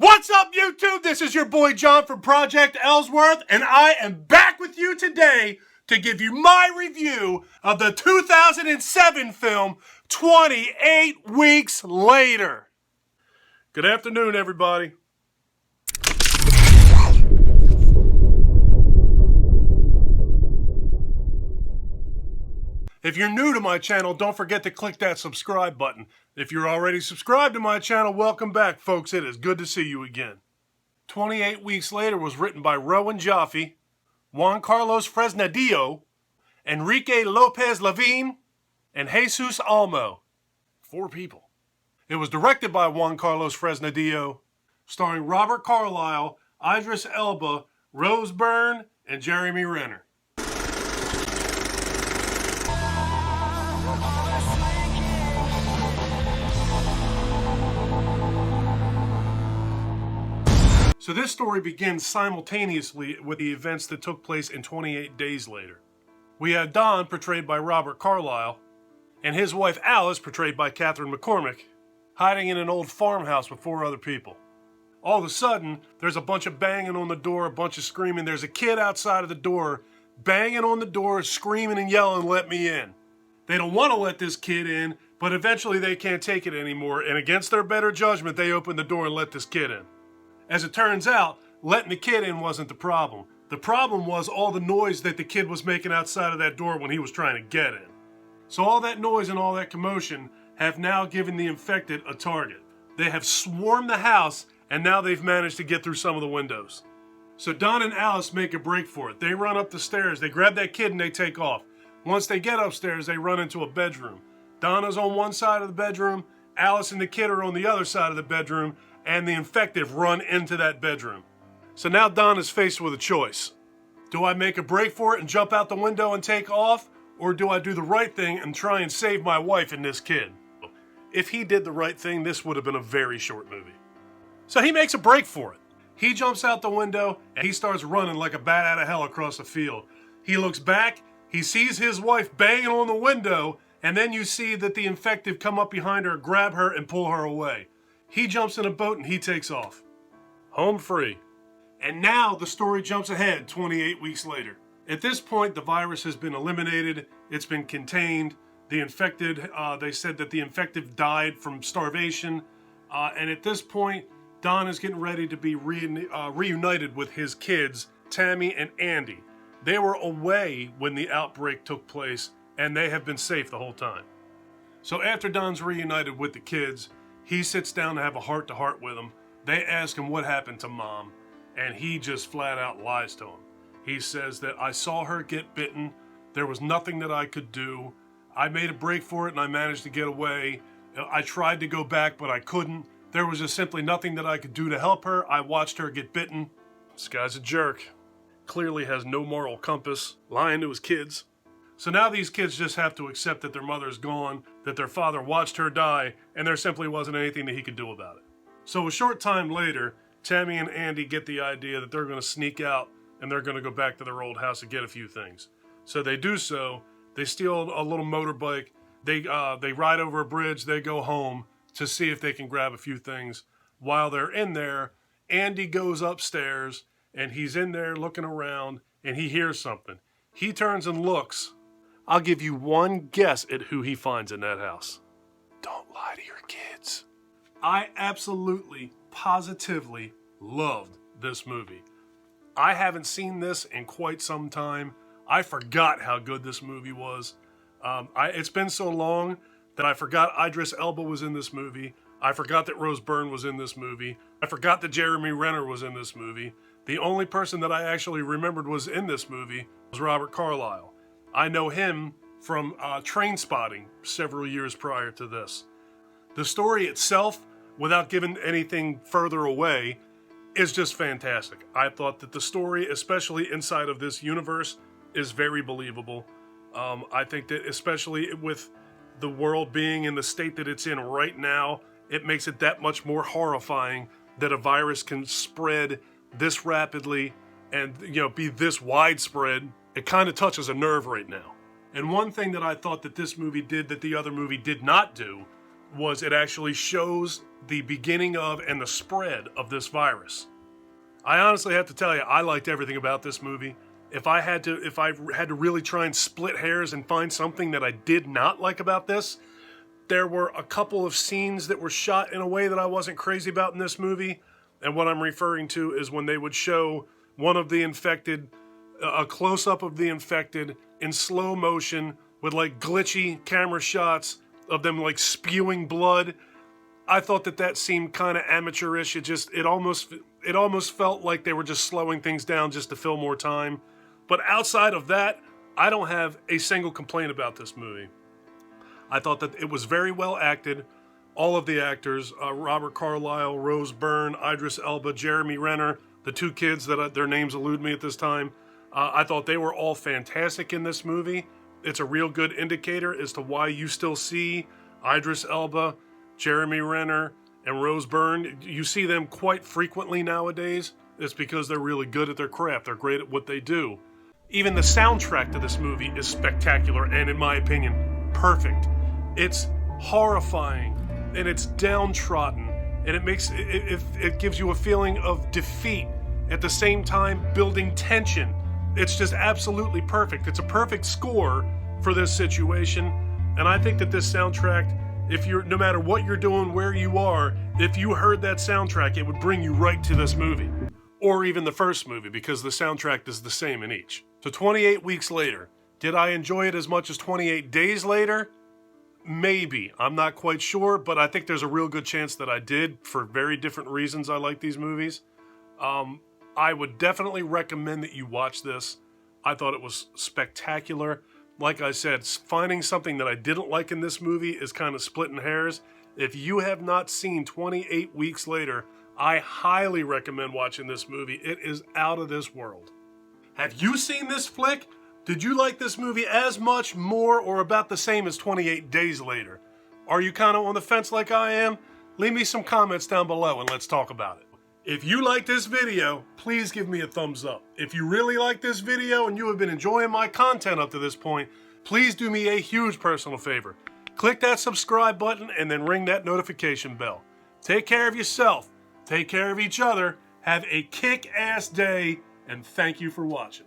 What's up, YouTube? This is your boy John from Project Ellsworth, and I am back with you today to give you my review of the 2007 film 28 Weeks Later. Good afternoon, everybody. If you're new to my channel, don't forget to click that subscribe button. If you're already subscribed to my channel, welcome back, folks. It is good to see you again. 28 Weeks Later was written by Rowan Joffe, Juan Carlos Fresnadillo, Enrique Lopez Levine, and Jesus Olmo. 4 people. It was directed by Juan Carlos Fresnadillo, starring Robert Carlyle, Idris Elba, Rose Byrne, and Jeremy Renner. So this story begins simultaneously with the events that took place in 28 Days Later. We have Don, portrayed by Robert Carlyle, and his wife Alice, portrayed by Catherine McCormick, hiding in an old farmhouse with 4 other people. All of a sudden, there's a bunch of banging on the door, a bunch of screaming. There's a kid outside of the door, banging on the door, screaming and yelling, "Let me in." They don't want to let this kid in, but eventually they can't take it anymore, and against their better judgment, they open the door and let this kid in. As it turns out, letting the kid in wasn't the problem. The problem was all the noise that the kid was making outside of that door when he was trying to get in. So all that noise and all that commotion have now given the infected a target. They have swarmed the house, and now they've managed to get through some of the windows. So Don and Alice make a break for it. They run up the stairs, they grab that kid, and they take off. Once they get upstairs, they run into a bedroom. Donna's on one side of the bedroom, Alice and the kid are on the other side of the bedroom, and the infected run into that bedroom. So now Don is faced with a choice. Do I make a break for it and jump out the window and take off? Or do I do the right thing and try and save my wife and this kid? If he did the right thing, this would have been a very short movie. So he makes a break for it. He jumps out the window and he starts running like a bat out of hell across the field. He looks back, he sees his wife banging on the window, and then you see that the infected come up behind her, grab her, and pull her away. He jumps in a boat and he takes off. Home free. And now the story jumps ahead 28 weeks later. At this point, the virus has been eliminated. It's been contained. The infected, they said that the infected died from starvation. And at this point, Don is getting ready to be reunited with his kids, Tammy and Andy. They were away when the outbreak took place, and they have been safe the whole time. So after Don's reunited with the kids, he sits down to have a heart-to-heart with them. They ask him what happened to Mom, and he just flat out lies to them. He says that I saw her get bitten. There was nothing that I could do. I made a break for it and I managed to get away. I tried to go back, but I couldn't. There was just simply nothing that I could do to help her. I watched her get bitten. This guy's a jerk. Clearly has no moral compass, lying to his kids. So now these kids just have to accept that their mother's gone, that their father watched her die, and there simply wasn't anything that he could do about it. So a short time later, Tammy and Andy get the idea that they're going to sneak out and they're going to go back to their old house and get a few things. So they do so. They steal a little motorbike. They ride over a bridge. They go home to see if they can grab a few things. While they're in there, Andy goes upstairs and he's in there looking around and he hears something. He turns and looks. I'll give you one guess at who he finds in that house. Don't lie to your kids. I absolutely, positively loved this movie. I haven't seen this in quite some time. I forgot how good this movie was. It's been so long that I forgot Idris Elba was in this movie. I forgot that Rose Byrne was in this movie. I forgot that Jeremy Renner was in this movie. The only person that I actually remembered was in this movie was Robert Carlyle. I know him from Trainspotting several years prior to this. The story itself, without giving anything further away, is just fantastic. I thought that the story, especially inside of this universe, is very believable. I think that especially with the world being in the state that it's in right now, it makes it that much more horrifying that a virus can spread this rapidly and be this widespread. It kind of touches a nerve right now. And one thing that I thought that this movie did that the other movie did not do was it actually shows the beginning of and the spread of this virus. I honestly have to tell you, I liked everything about this movie. If I had to really try and split hairs and find something that I did not like about this, there were a couple of scenes that were shot in a way that I wasn't crazy about in this movie. And what I'm referring to is when they would show one of the infected, a close-up of the infected in slow motion with like glitchy camera shots of them like spewing blood. I thought that seemed kind of amateurish. It almost felt like they were just slowing things down just to fill more time. But outside of that, I don't have a single complaint about this movie. I thought that it was very well acted. All of the actors, Robert Carlyle, Rose Byrne, Idris Elba, Jeremy Renner, the two kids that their names elude me at this time, I thought they were all fantastic in this movie. It's a real good indicator as to why you still see Idris Elba, Jeremy Renner, and Rose Byrne. You see them quite frequently nowadays. It's because they're really good at their craft. They're great at what they do. Even the soundtrack to this movie is spectacular and, in my opinion, perfect. It's horrifying and it's downtrodden, and it gives you a feeling of defeat at the same time building tension. It's just absolutely perfect. It's a perfect score for this situation, and I think that this soundtrack, no matter what you're doing, where you are, if you heard that soundtrack, it would bring you right to this movie. Or even the first movie, because the soundtrack is the same in each. So 28 weeks later, did I enjoy it as much as 28 days later? Maybe. I'm not quite sure, but I think there's a real good chance that I did, for very different reasons I like these movies. I would definitely recommend that you watch this. I thought it was spectacular. Like I said, finding something that I didn't like in this movie is kind of splitting hairs. If you have not seen 28 Weeks Later, I highly recommend watching this movie. It is out of this world. Have you seen this flick? Did you like this movie as much, more, or about the same as 28 Days Later? Are you kind of on the fence like I am? Leave me some comments down below and let's talk about it. If you like this video, please give me a thumbs up. If you really like this video and you have been enjoying my content up to this point, please do me a huge personal favor. Click that subscribe button and then ring that notification bell. Take care of yourself. Take care of each other. Have a kick-ass day, and thank you for watching.